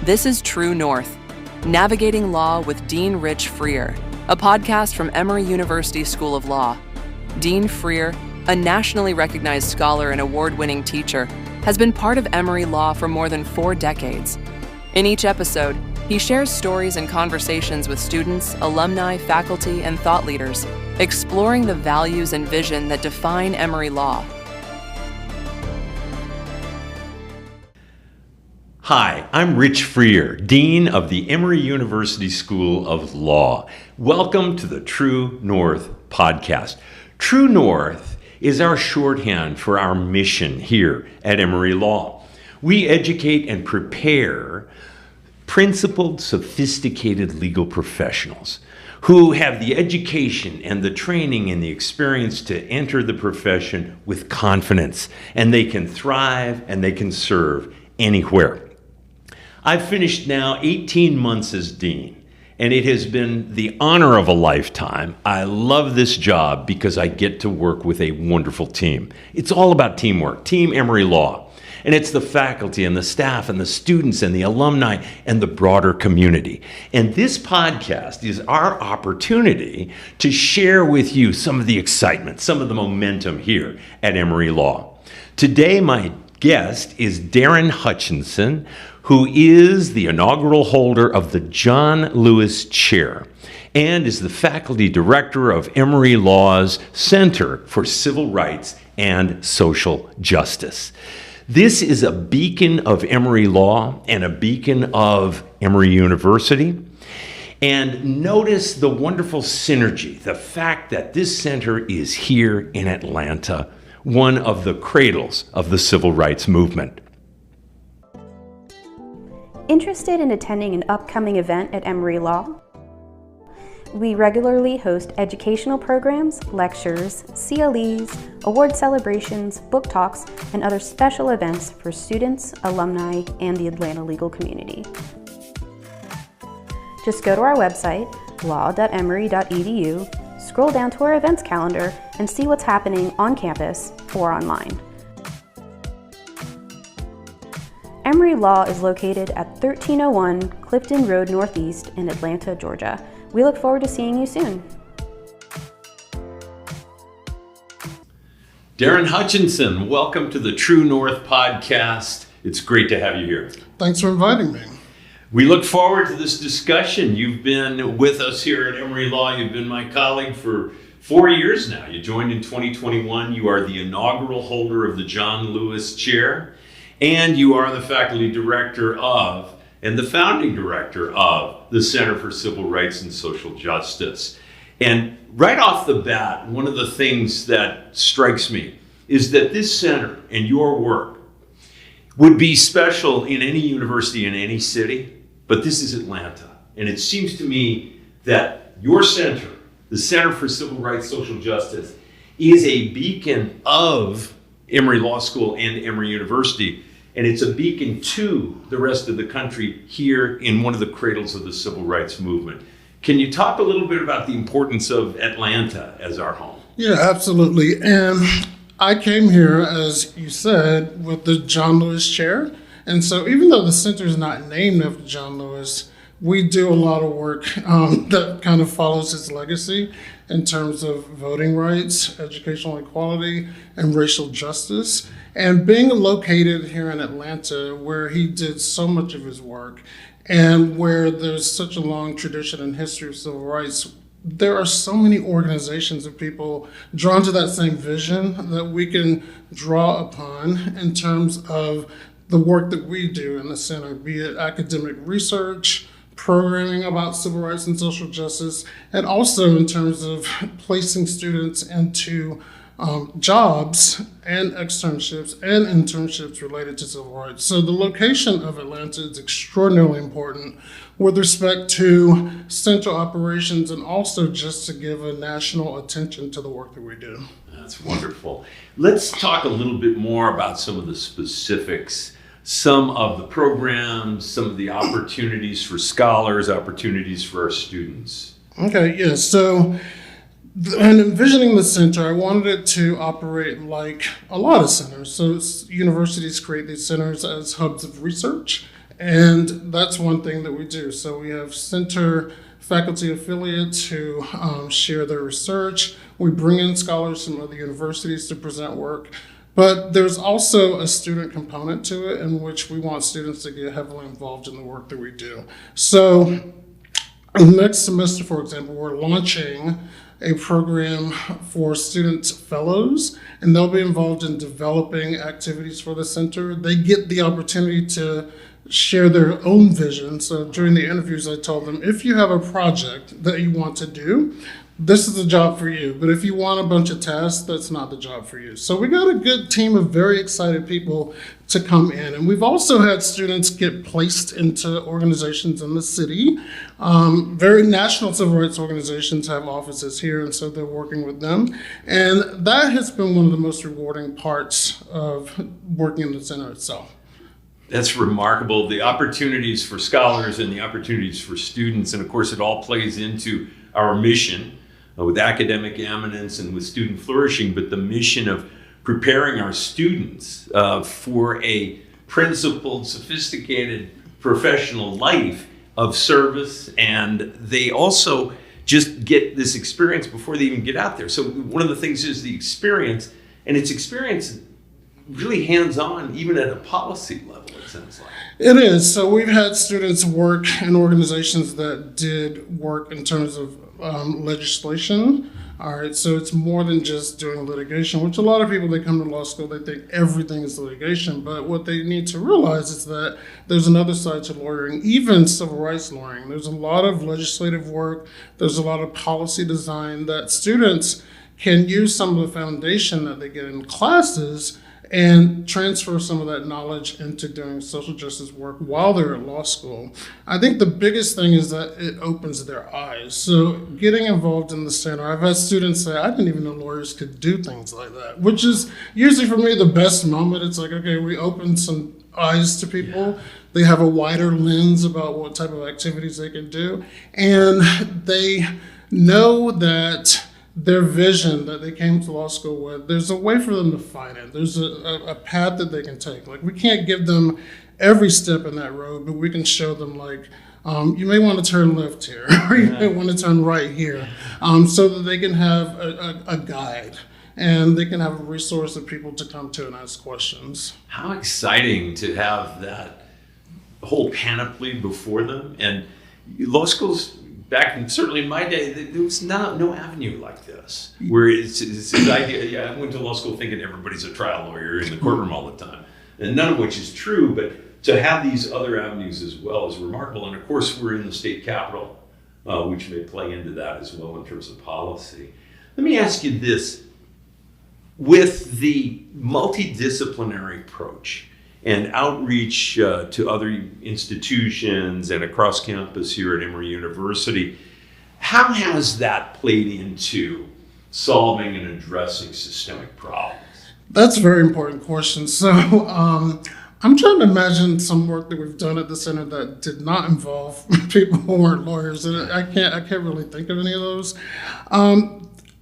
This is True North, Navigating Law with Dean Rich Freer, a podcast from Emory University School of Law. Dean Freer, a nationally recognized scholar and award-winning teacher, has been part of Emory Law for more than 4 decades. In each episode, he shares stories and conversations with students, alumni, faculty, and thought leaders, exploring the values and vision that define Emory Law. Hi, I'm Rich Freer, Dean of the Emory University School of Law. Welcome to the True North podcast. True North is our shorthand for our mission here at Emory Law. We educate and prepare principled, sophisticated legal professionals who have the education and the training and the experience to enter the profession with confidence, and they can thrive and they can serve anywhere. I've finished now 18 months as dean, and it has been the honor of a lifetime. I love this job because I get to work with a wonderful team. It's all about teamwork, Team Emory Law. And it's the faculty and the staff and the students and the alumni and the broader community. And this podcast is our opportunity to share with you some of the excitement, some of the momentum here at Emory Law. Today, my guest is Darren Hutchinson, who is the inaugural holder of the John Lewis Chair and is the faculty director of Emory Law's Center for Civil Rights and Social Justice. This is a beacon of Emory Law and a beacon of Emory University. And notice the wonderful synergy, the fact that this center is here in Atlanta, one of the cradles of the civil rights movement. Interested in attending an upcoming event at Emory Law? We regularly host educational programs, lectures, CLEs, award celebrations, book talks, and other special events for students, alumni, and the Atlanta legal community. Just go to our website, law.emory.edu, scroll down to our events calendar, and see what's happening on campus or online. Emory Law is located at 1301 Clifton Road Northeast in Atlanta, Georgia. We look forward to seeing you soon. Darren Hutchinson, welcome to the True North podcast. It's great to have you here. Thanks for inviting me. We look forward to this discussion. You've been with us here at Emory Law. You've been my colleague for 4 years now. You joined in 2021. You are the inaugural holder of the John Lewis Chair, and you are the faculty director of and the founding director of the Center for Civil Rights and Social Justice. And right off the bat, one of the things that strikes me is that this center and your work would be special in any university in any city, but this is Atlanta. And it seems to me that your center, the Center for Civil Rights and Social Justice, is a beacon of Emory Law School and Emory University, and it's a beacon to the rest of the country here in one of the cradles of the civil rights movement. Can you talk a little bit about the importance of Atlanta as our home? Yeah, absolutely. And I came here, as you said, with the John Lewis Chair. And so even though the center is not named after John Lewis, we do a lot of work that kind of follows his legacy in terms of voting rights, educational equality, and racial justice. And being located here in Atlanta, where he did so much of his work, and where there's such a long tradition and history of civil rights, there are so many organizations and people drawn to that same vision that we can draw upon in terms of the work that we do in the center, be it academic research, programming about civil rights and social justice, and also in terms of placing students into jobs and externships and internships related to civil rights. So the location of Atlanta is extraordinarily important with respect to central operations and also just to give a national attention to the work that we do. That's wonderful. Let's talk a little bit more about some of the specifics, some of the programs, some of the opportunities for scholars, opportunities for our students. Okay, yeah, so in envisioning the center, I wanted it to operate like a lot of centers. So universities create these centers as hubs of research And that's one thing that we do. So we have center faculty affiliates who share their research. We bring in scholars from other universities to present work. But there's also a student component to it in which we want students to get heavily involved in the work that we do. So next semester, for example, we're launching a program for student fellows, and they'll be involved in developing activities for the center. They get the opportunity to share their own vision. So during the interviews, I told them, if you have a project that you want to do, this is the job for you. But if you want a bunch of tasks, that's not the job for you. So we got a good team of very excited people to come in. And we've also had students get placed into organizations in the city. Very national civil rights organizations have offices here, and so they're working with them. And that has been one of the most rewarding parts of working in the center itself. That's remarkable. The opportunities for scholars and the opportunities for students, and of course it all plays into our mission with academic eminence and with student flourishing, but the mission of preparing our students for a principled, sophisticated professional life of service, and they also just get this experience before they even get out there. So one of the things is the experience, and it's experience really hands-on, even at a policy level, it sounds like. It is. So we've had students work in organizations that did work in terms of legislation. All right, so it's more than just doing litigation, which a lot of people, they come to law school, they think everything is litigation, but what they need to realize is that there's another side to lawyering, even civil rights lawyering. There's a lot of legislative work, there's a lot of policy design that students can use some of the foundation that they get in classes and transfer some of that knowledge into doing social justice work while they're at law school. I think the biggest thing is that it opens their eyes. So getting involved in the center, I've had students say, I didn't even know lawyers could do things like that, which is usually for me the best moment. It's like, okay, we opened some eyes to people. Yeah. They have a wider lens about what type of activities they can do. And they know that their vision that they came to law school with, there's a way for them to find it. There's a path that they can take. Like, we can't give them every step in that road, but we can show them, like, you may want to turn left here, or you may want to turn right here, so that they can have a guide and they can have a resource of people to come to and ask questions. How exciting to have that whole panoply before them. And law schools, back in, certainly in my day, there was no avenue like this, where it's this idea. Yeah, I went to law school thinking everybody's a trial lawyer in the courtroom all the time, and none of which is true. But to have these other avenues as well is remarkable. And of course, we're in the state capitol, which may play into that as well in terms of policy. Let me ask you this: with the multidisciplinary approach and outreach to other institutions and across campus here at Emory University, how has that played into solving and addressing systemic problems? That's a very important question. So I'm trying to imagine some work that we've done at the center that did not involve people who weren't lawyers, and I can't really think of any of those.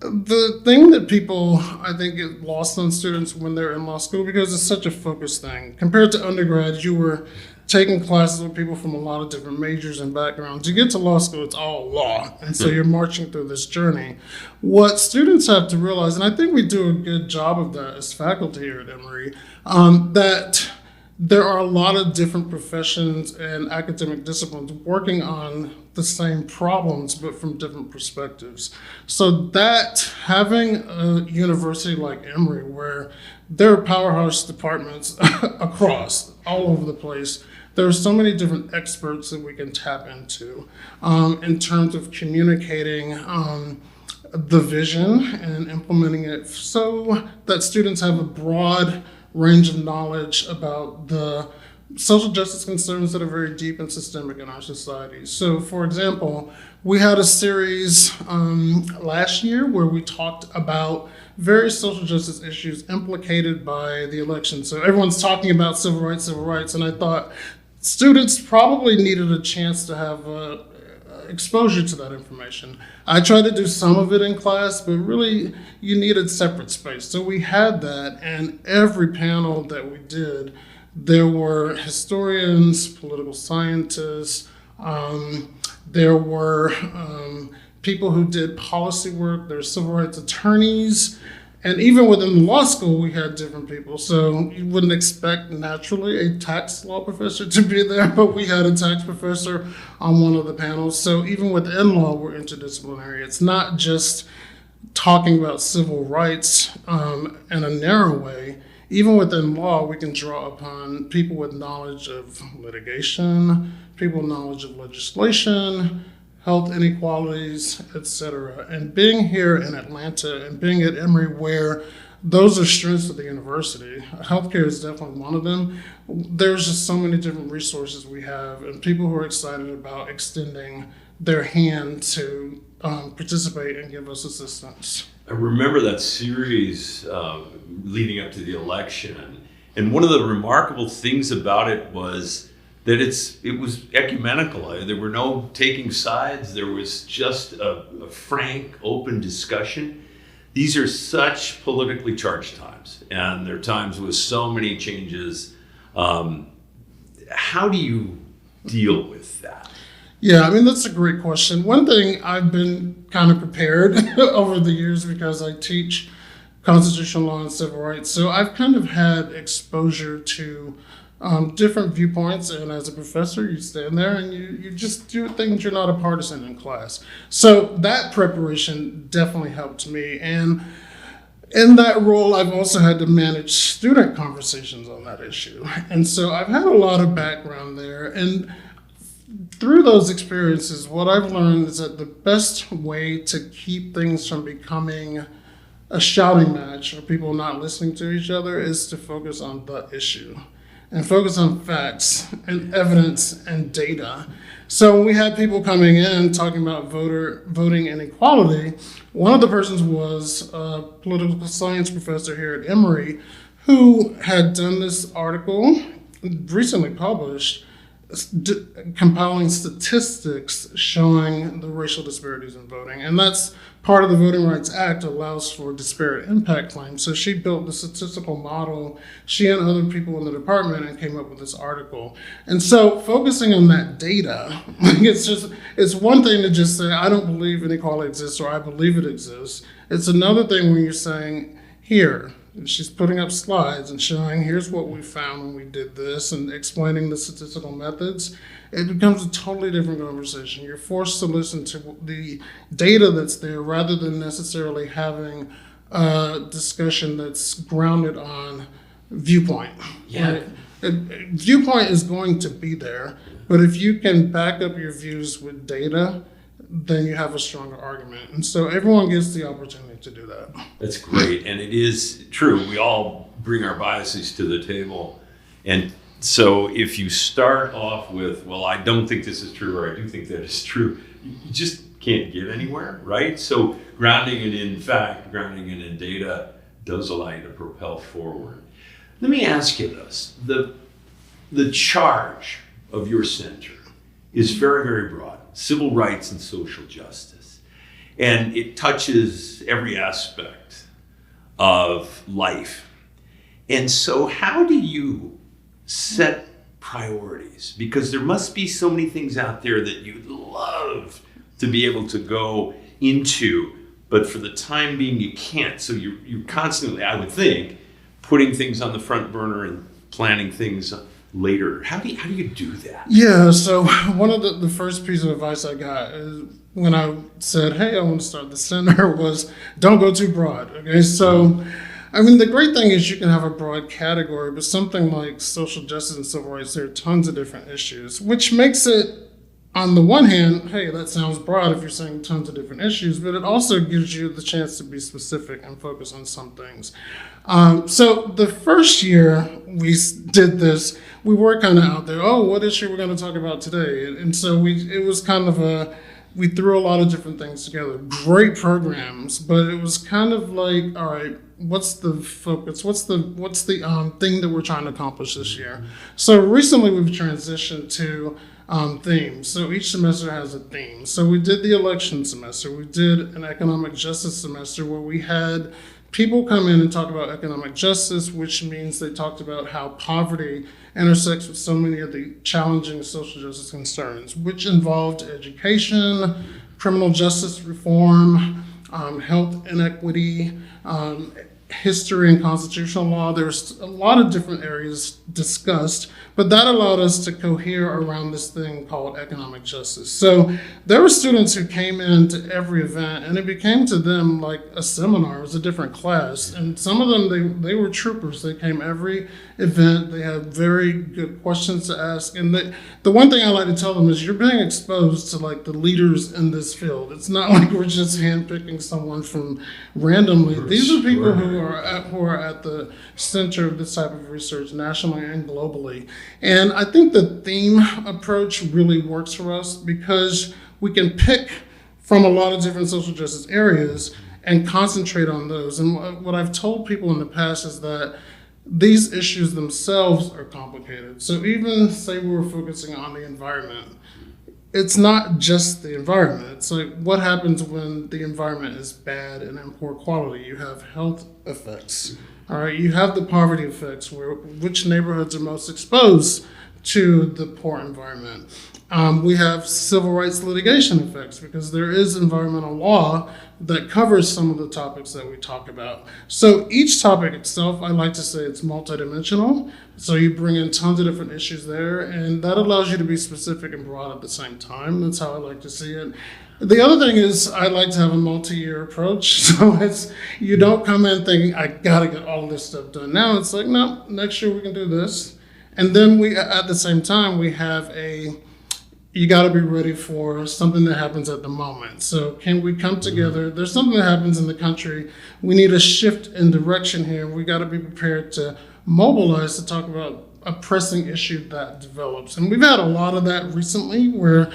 The thing that people, I think, get lost on students when they're in law school, because it's such a focused thing. Compared to undergrad, you were taking classes with people from a lot of different majors and backgrounds. You get to law school, it's all law. And so you're marching through this journey. What students have to realize, and I think we do a good job of that as faculty here at Emory, that there are a lot of different professions and academic disciplines working on the same problems, but from different perspectives. So that having a university like Emory, where there are powerhouse departments across all over the place, there are so many different experts that we can tap into in terms of communicating the vision and implementing it so that students have a broad range of knowledge about the social justice concerns that are very deep and systemic in our society. So, for example, we had a series last year where we talked about various social justice issues implicated by the election. So everyone's talking about civil rights, and I thought students probably needed a chance to have exposure to that information. I tried to do some of it in class, but really you needed separate space. So we had that, and every panel that we did, there were historians, political scientists. There were people who did policy work. There were civil rights attorneys. And even within the law school, we had different people. So you wouldn't expect naturally a tax law professor to be there, but we had a tax professor on one of the panels. So even within law, we're interdisciplinary. It's not just talking about civil rights in a narrow way. Even within law, we can draw upon people with knowledge of litigation, people with knowledge of legislation, health inequalities, etc. And being here in Atlanta and being at Emory, where those are strengths of the university, healthcare is definitely one of them. There's just so many different resources we have and people who are excited about extending their hand to participate and give us assistance. I remember that series leading up to the election, and one of the remarkable things about it was that it was ecumenical. There were no taking sides. There was just a frank, open discussion. These are such politically charged times, and they're times with so many changes. How do you deal with that? Yeah, I mean, that's a great question. One thing I've been kind of prepared over the years because I teach constitutional law and civil rights. So I've kind of had exposure to different viewpoints. And as a professor, you stand there and you just do things. You're not a partisan in class. So that preparation definitely helped me. And in that role, I've also had to manage student conversations on that issue. And so I've had a lot of background there. And through those experiences, what I've learned is that the best way to keep things from becoming a shouting match or people not listening to each other is to focus on the issue and focus on facts and evidence and data. So when we had people coming in talking about voting inequality, one of the persons was a political science professor here at Emory who had done this article recently published compiling statistics showing the racial disparities in voting. And that's part of the Voting Rights Act allows for disparate impact claims. So she built the statistical model, she and other people in the department, and came up with this article. And so focusing on that data, it's one thing to just say, I don't believe inequality exists or I believe it exists. It's another thing when you're saying, here, and she's putting up slides and showing here's what we found when we did this and explaining the statistical methods. It becomes a totally different conversation. You're forced to listen to the data that's there rather than necessarily having a discussion that's grounded on viewpoint. Yeah. Right? Viewpoint is going to be there, but if you can back up your views with data, then you have a stronger argument. And so everyone gets the opportunity to do that. That's great. And it is true. We all bring our biases to the table. And so if you start off with, well, I don't think this is true, or I do think that is true, you just can't get anywhere, right? So grounding it in fact, grounding it in data does allow you to propel forward. Let me ask you this. The charge of your center is very, very broad. Civil rights and social justice. And it touches every aspect of life. And so how do you set priorities? Because there must be so many things out there that you'd love to be able to go into, but for the time being you can't. So you're constantly, I would think, putting things on the front burner and planning things later. How do you do that? Yeah, so one of the first piece of advice I got is when I said, hey, I want to start the center was don't go too broad. Okay, so I mean, the great thing is you can have a broad category, but something like social justice and civil rights, there are tons of different issues, which makes it, on the one hand, hey, that sounds broad if you're saying tons of different issues, but it also gives you the chance to be specific and focus on some things. So the first year we did this, we were kind of out there, oh, what issue we're going to talk about today? And so it was kind of we threw a lot of different things together, great programs, but it was kind of like, all right, what's the focus? What's the thing that we're trying to accomplish this year? So recently we've transitioned to themes. So each semester has a theme. So we did the election semester. We did an economic justice semester where we had people come in and talk about economic justice, which means they talked about how poverty intersects with so many of the challenging social justice concerns, which involved education, criminal justice reform, health inequity, history and constitutional law. There's a lot of different areas discussed, but that allowed us to cohere around this thing called economic justice. So there were students who came into every event, and it became to them like a seminar. It was a different class, and some of them, they were troopers. They came every event. They had very good questions to ask, and the one thing I like to tell them is you're being exposed to like the leaders in this field. It's not like we're just handpicking someone from randomly. These are people who are at the center of this type of research nationally and globally. And I think the theme approach really works for us because we can pick from a lot of different social justice areas and concentrate on those. And what I've told people in the past is that these issues themselves are complicated. So even say we were focusing on the environment, it's not just the environment. It's like what happens when the environment is bad and in poor quality. You have health effects. All right, you have the poverty effects, which neighborhoods are most exposed to the poor environment. We have civil rights litigation effects because there is environmental law that covers some of the topics that we talk about. So each topic itself, I like to say it's multidimensional. So you bring in tons of different issues there, and that allows you to be specific and broad at the same time. That's how I like to see it. The other thing is I like to have a multi-year approach. So you don't come in thinking, I gotta get all this stuff done now. It's like, no, next year we can do this. And then we, at the same time, we have you got to be ready for something that happens at the moment. So can we come together? There's something that happens in the country. We need a shift in direction here. We got to be prepared to mobilize to talk about a pressing issue that develops. And we've had a lot of that recently where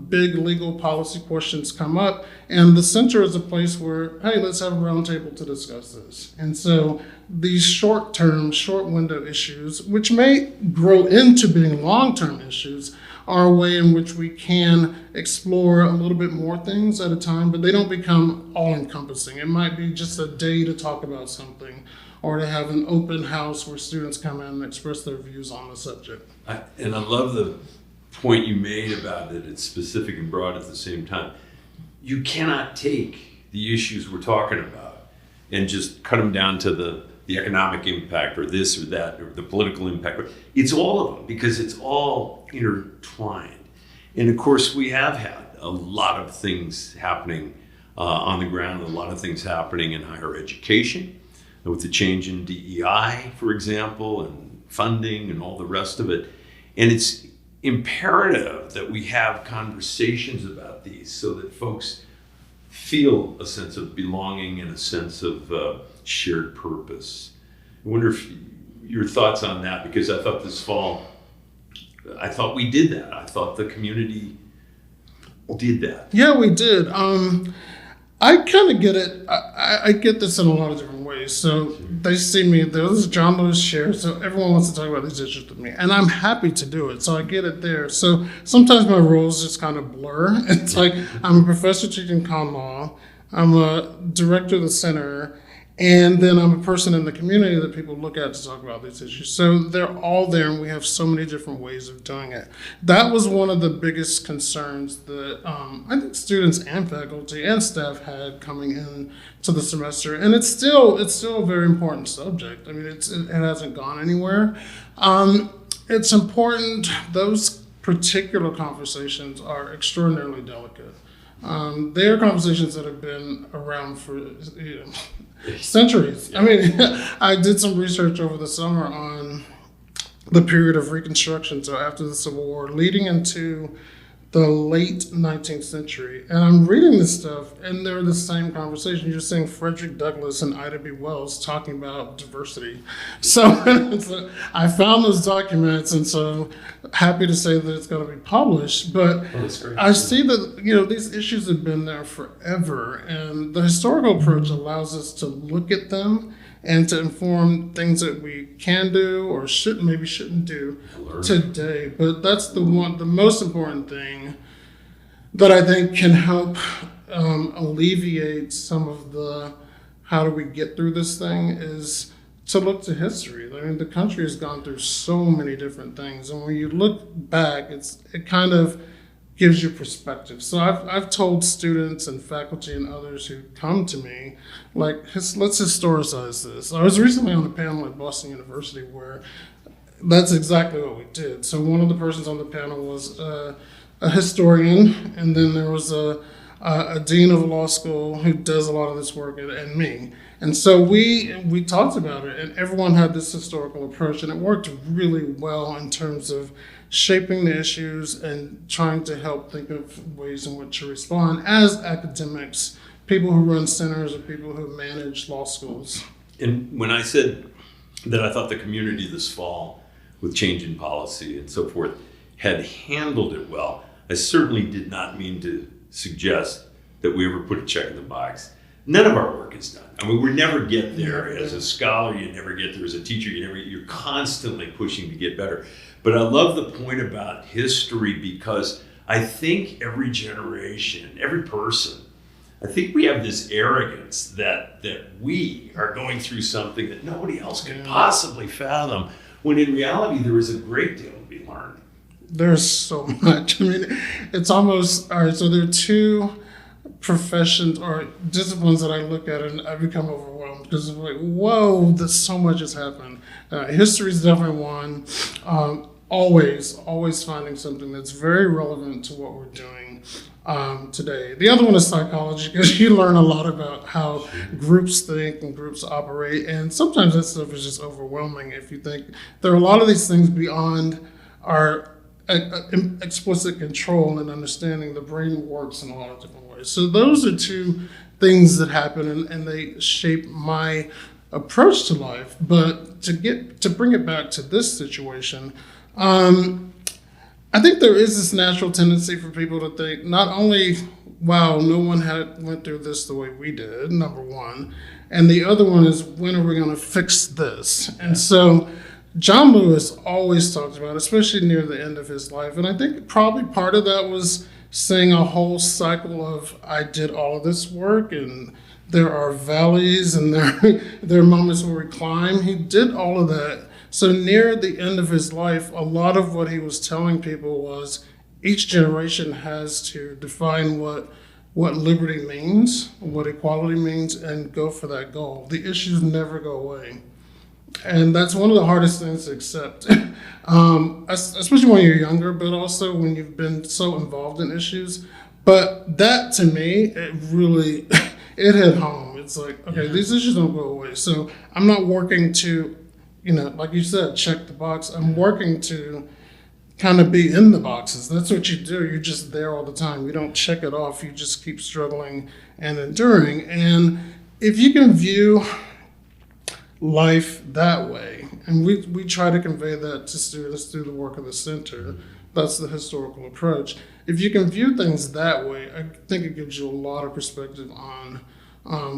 big legal policy questions come up. And the center is a place where, hey, let's have a roundtable to discuss this. And so these short-term, short-window issues, which may grow into being long-term issues, are a way in which we can explore a little bit more things at a time, but they don't become all-encompassing. It might be just a day to talk about something, or to have an open house where students come in and express their views on the subject. And I love the point you made about that it's specific and broad at the same time. You cannot take the issues we're talking about and just cut them down to the economic impact or this or that or the political impact. It's all of them because it's all intertwined. And of course, we have had a lot of things happening on the ground, a lot of things happening in higher education with the change in DEI, for example, and funding and all the rest of it. And it's imperative that we have conversations about these so that folks feel a sense of belonging and a sense of shared purpose. I wonder if your thoughts on that, because I thought this fall, I thought we did that. I thought the community did that. Yeah, we did. I kind of get it. I get this in a lot of different ways. So they see me, there's John Lewis chair, so everyone wants to talk about these issues with me. And I'm happy to do it, so I get it there. So sometimes my roles just kind of blur. It's like I'm a professor teaching common law, I'm a director of the center, and then I'm a person in the community that people look at to talk about these issues. So they're all there, and we have so many different ways of doing it. That was one of the biggest concerns that I think students and faculty and staff had coming in to the semester. And it's still a very important subject. I mean, it hasn't gone anywhere. It's important. Those particular conversations are extraordinarily delicate. They are conversations that have been around for centuries. I mean, I did some research over the summer on the period of Reconstruction, so after the Civil War, leading into the late 19th century. And I'm reading this stuff, and they're the same conversation. You're seeing Frederick Douglass and Ida B. Wells talking about diversity. So I found those documents, and so happy to say that it's going to be published. But I see that these issues have been there forever, and the historical approach allows us to look at them and to inform things that we can do or shouldn't do today. But that's the most important thing that I think can help alleviate some of the how do we get through this thing is to look to history. I mean, the country has gone through so many different things, and when you look back, it kind of gives you perspective. So I've told students and faculty and others who come to me, like, let's historicize this. I was recently on a panel at Boston University where that's exactly what we did. So one of the persons on the panel was a historian, and then there was a dean of law school who does a lot of this work, and me. And so we talked about it, and everyone had this historical approach, and it worked really well in terms of shaping the issues and trying to help think of ways in which to respond as academics, people who run centers or people who manage law schools. And when I said that I thought the community this fall, with change in policy and so forth, had handled it well, I certainly did not mean to suggest that we ever put a check in the box. None of our work is done. I mean, we never get there. As a scholar, you never get there. As a teacher, you're constantly pushing to get better. But I love the point about history, because I think every generation, every person, I think we have this arrogance that we are going through something that nobody else could possibly fathom, when in reality there is a great deal to be learned. There's so much. I mean, it's almost, all right, so there are two professions or disciplines that I look at and I become overwhelmed, because I'm like, whoa, there's so much has happened. History is definitely one. Always finding something that's very relevant to what we're doing today. The other one is psychology, because you learn a lot about how groups think and groups operate, and sometimes that stuff is just overwhelming if you think there are a lot of these things beyond our explicit control and understanding. The brain works in a lot of different ways. So those are two things that happen, and they shape my approach to life. But to bring it back to this situation, I think there is this natural tendency for people to think not only, wow, no one went through this the way we did, number one, and the other one is, when are we going to fix this? And so John Lewis always talked about, especially near the end of his life, and I think probably part of that was seeing a whole cycle of, I did all of this work, and there are valleys, and there are moments where we climb. He did all of that. So near the end of his life, a lot of what he was telling people was, each generation has to define what liberty means, what equality means, and go for that goal. The issues never go away. And that's one of the hardest things to accept, especially when you're younger, but also when you've been so involved in issues. But that, to me, it really, it hit home. It's like, okay, these issues don't go away. So I'm not working to, like you said, check the box. I'm working to kind of be in the boxes. That's what you do. You're just there all the time. You don't check it off. You just keep struggling and enduring. And if you can view life that way, and we try to convey that to students through the work of the center, that's the historical approach. If you can view things that way, I think it gives you a lot of perspective on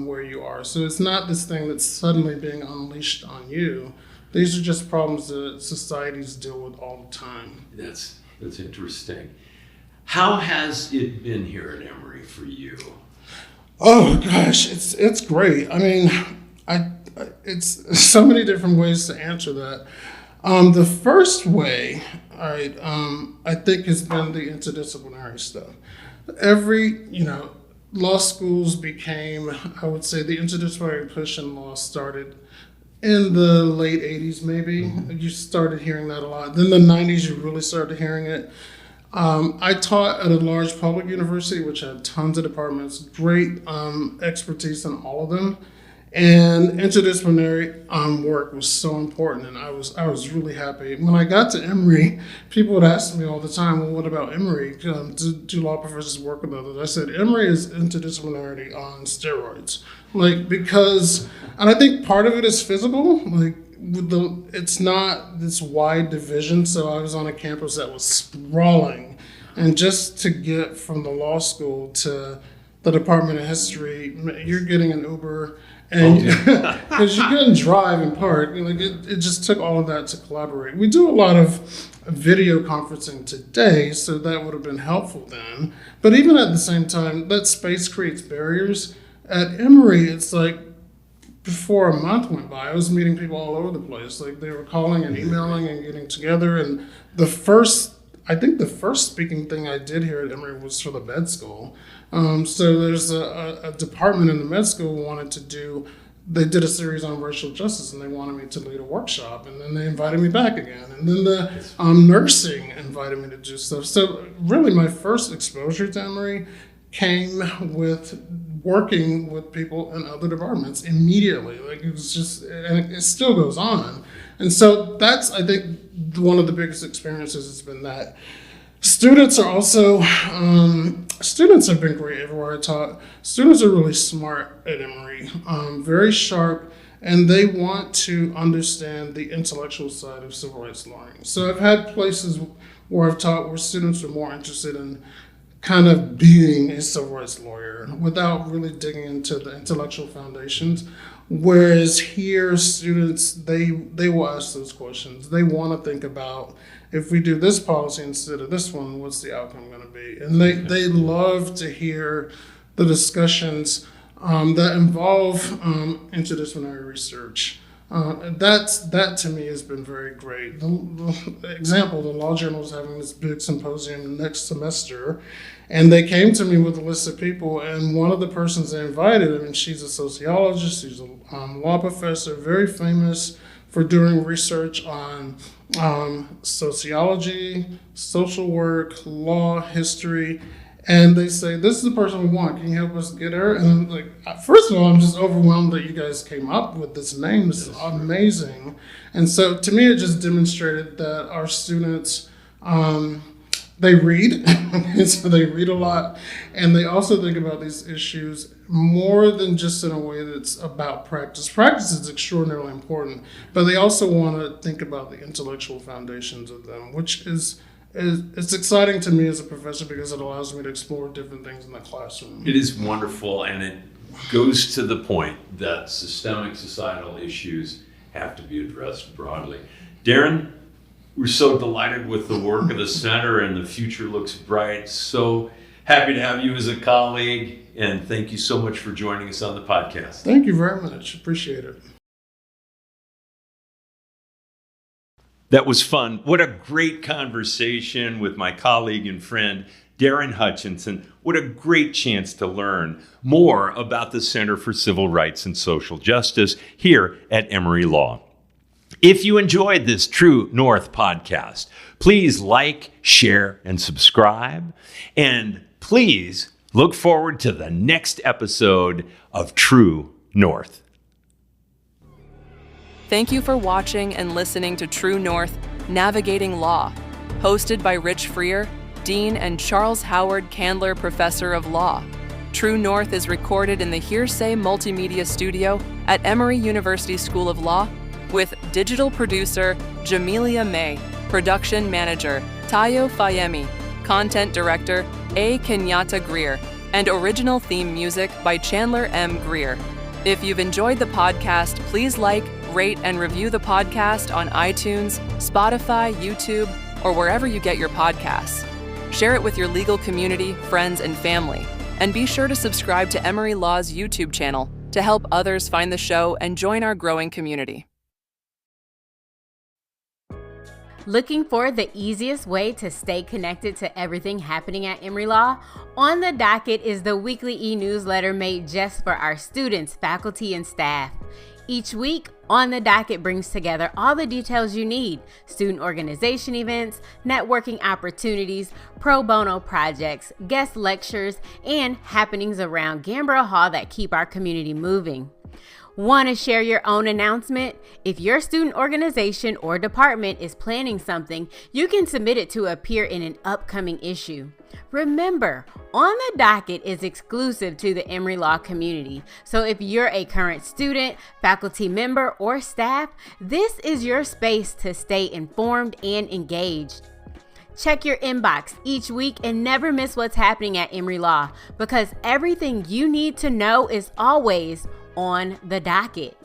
where you are. So it's not this thing that's suddenly being unleashed on you. These are just problems that societies deal with all the time. That's interesting. How has it been here at Emory for you? Oh gosh, it's great. I mean, it's so many different ways to answer that. The first way, I think, has been the interdisciplinary stuff. Law schools became, I would say, the interdisciplinary push in law started in the late 80s, maybe. Mm-hmm. You started hearing that a lot. Then the 90s, you really started hearing it. I taught at a large public university, which had tons of departments, great expertise in all of them. And interdisciplinary work was so important, and I was really happy. When I got to Emory, people would ask me all the time, well, what about Emory? Do law professors work with others? I said, Emory is interdisciplinarity on steroids. And I think part of it is physical, it's not this wide division. So I was on a campus that was sprawling, and just to get from the law school to the Department of History, you're getting an Uber, and because you couldn't drive and park, it just took all of that to collaborate. We do a lot of video conferencing today, so that would have been helpful then. But even at the same time, that space creates barriers. At Emory, it's like before a month went by, I was meeting people all over the place. Like, they were calling and emailing and getting together. And I think the first speaking thing I did here at Emory was for the med school. So there's a department in the med school who wanted to they did a series on racial justice, and they wanted me to lead a workshop, and then they invited me back again. And then the nursing invited me to do stuff. So really my first exposure to Emory came with working with people in other departments immediately. Like, it was just, and it still goes on. And so that's, I think, one of the biggest experiences has been that. Students are also, students have been great everywhere I taught. Students are really smart at Emory, very sharp, and they want to understand the intellectual side of civil rights learning. So I've had places where I've taught where students are more interested in kind of being a civil rights lawyer without really digging into the intellectual foundations. Whereas here, students, they will ask those questions. They want to think about, if we do this policy instead of this one, what's the outcome going to be? And they love to hear the discussions that involve interdisciplinary research. That to me has been very great. The example, the Law Journal is having this big symposium next semester, and they came to me with a list of people, and one of the persons they invited, I mean, she's a sociologist, she's a law professor, very famous for doing research on sociology, social work, law, history. And they say, this is the person we want. Can you help us get her? And I'm like, first of all, I'm just overwhelmed that you guys came up with this name. This is amazing. And so to me, it just demonstrated that our students, they read, and so they read a lot. And they also think about these issues more than just in a way that's about practice. Practice is extraordinarily important, but they also want to think about the intellectual foundations of them, which is it's exciting to me as a professor because it allows me to explore different things in the classroom. It is wonderful, and it goes to the point that systemic societal issues have to be addressed broadly. Darren, we're so delighted with the work of the center, and the future looks bright. So happy to have you as a colleague, and thank you so much for joining us on the podcast. Thank you very much. Appreciate it. That was fun. What a great conversation with my colleague and friend, Darren Hutchinson. What a great chance to learn more about the Center for Civil Rights and Social Justice here at Emory Law. If you enjoyed this True North podcast, please like, share, and subscribe. And please look forward to the next episode of True North. Thank you for watching and listening to True North, Navigating Law, hosted by Rich Freer, Dean and Charles Howard Candler Professor of Law. True North is recorded in the Hearsay Multimedia Studio at Emory University School of Law with digital producer Jamelia May, production manager Tayo Fayemi, content director A. Kenyatta Greer, and original theme music by Chandler M. Greer. If you've enjoyed the podcast, please like, rate, and review the podcast on iTunes, Spotify, YouTube, or wherever you get your podcasts. Share it with your legal community, friends, and family. And be sure to subscribe to Emory Law's YouTube channel to help others find the show and join our growing community. Looking for the easiest way to stay connected to everything happening at Emory Law? On the docket is the weekly e-newsletter made just for our students, faculty, and staff. Each week, On the Docket brings together all the details you need: student organization events, networking opportunities, pro bono projects, guest lectures, and happenings around Gambro Hall that keep our community moving. Want to share your own announcement? If your student organization or department is planning something, you can submit it to appear in an upcoming issue. Remember, On the Docket is exclusive to the Emory Law community. So if you're a current student, faculty member, or staff, this is your space to stay informed and engaged. Check your inbox each week and never miss what's happening at Emory Law, because everything you need to know is always on the docket.